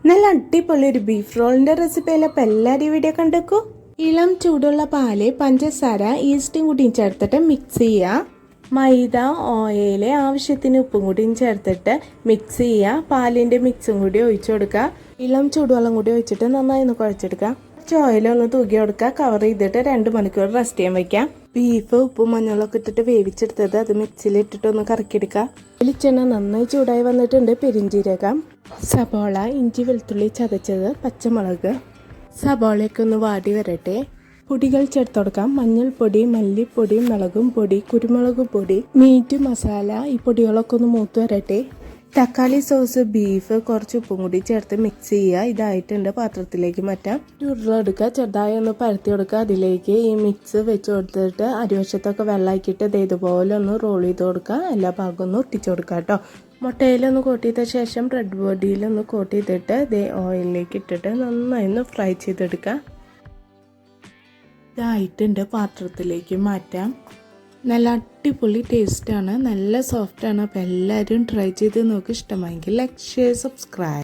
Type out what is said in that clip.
നല്ല അടിപൊളി ഒരു ബീഫ് റോളിന്റെ റെസിപ്പിയല്ല അപ്പം എല്ലാവരും വീഡിയോ കണ്ടേക്കൂ. ഇളം ചൂടുള്ള പാല്, പഞ്ചസാര, ഈസ്റ്റും കൂടിയും ചേർത്തിട്ട് മിക്സ് ചെയ്യുക. മൈദ, ഓയിൽ, ആവശ്യത്തിന് ഉപ്പും കൂടിയും ചേർത്തിട്ട് മിക്സ് ചെയ്യുക. പാലിന്റെ മിക്സും കൂടി ഒഴിച്ചു കൊടുക്കുക. ഇളം ചൂടുവെള്ളം കൂടി ഒഴിച്ചിട്ട് നന്നായി ഒന്ന് കുഴച്ചെടുക്കുക. ഓയിലൊന്ന് തൂക്കി കൊടുക്കുക. കവർ ചെയ്തിട്ട് 2 മണിക്കൂർ റെസ്റ്റ് ചെയ്യാൻ വയ്ക്കാം. ബീഫ് ഉപ്പും മഞ്ഞളൊക്കെ ഇട്ടിട്ട് വേവിച്ചെടുത്തത് അത് മിക്സിയിൽ ഇട്ടിട്ട് ഒന്ന് കറക്കിയെടുക്കുക. വെളിച്ചെണ്ണ നന്നായി ചൂടായി വന്നിട്ടുണ്ട്. പെരിഞ്ചീരകം, സബോള, ഇഞ്ചി വെളുത്തുള്ളി ചതച്ചത്, പച്ചമുളക്. സബോളയൊക്കെ ഒന്ന് വാടി വരട്ടെ. പൊടികൾ ചേർത്ത് കൊടുക്കാം. മഞ്ഞൾപ്പൊടി, മല്ലിപ്പൊടി, മുളകും പൊടി, കുരുമുളക് പൊടി, മീറ്റ് മസാല. ഈ പൊടികളൊക്കെ ഒന്ന് മൂത്ത് വരട്ടെ. തക്കാളി സോസ്, ബീഫ്, കുറച്ച് ഉപ്പും കൂടി ചേർത്ത് മിക്സ് ചെയ്യുക. ഇതായിട്ടുണ്ട്. പാത്രത്തിലേക്ക് മാറ്റാം. ഉരുളെടുക്കുക. ചെറുതായി ഒന്ന് പരത്തി കൊടുക്കുക. അതിലേക്ക് ഈ മിക്സ് വെച്ച് കൊടുത്തിട്ട് അരിവശത്തൊക്കെ വെള്ളമാക്കിയിട്ട് ഇതുപോലെ ഒന്ന് റോൾ ചെയ്ത് കൊടുക്കുക. എല്ലാ ഭാഗവും ഒന്ന് ഒട്ടിച്ചു കൊടുക്കുക കേട്ടോ. മുട്ടയിലൊന്ന് കോട്ട് ചെയ്ത ശേഷം ബ്രെഡ് ബോഡിയിലൊന്ന് കോട്ട് ചെയ്തിട്ട് ഓയിലിലേക്ക് ഇട്ടിട്ട് നന്നായി ഒന്ന് ഫ്രൈ ചെയ്തെടുക്കുക. ഇതായിട്ടുണ്ട്. പാത്രത്തിലേക്ക് മാറ്റാം. നല്ല അടിപൊളി ടേസ്റ്റാണ്, നല്ല സോഫ്റ്റാണ്. അപ്പോൾ എല്ലാവരും ട്രൈ ചെയ്ത് നോക്കി. ഇഷ്ടമായെങ്കിൽ ലൈക്ക്, ഷെയർ, സബ്സ്ക്രൈബ്.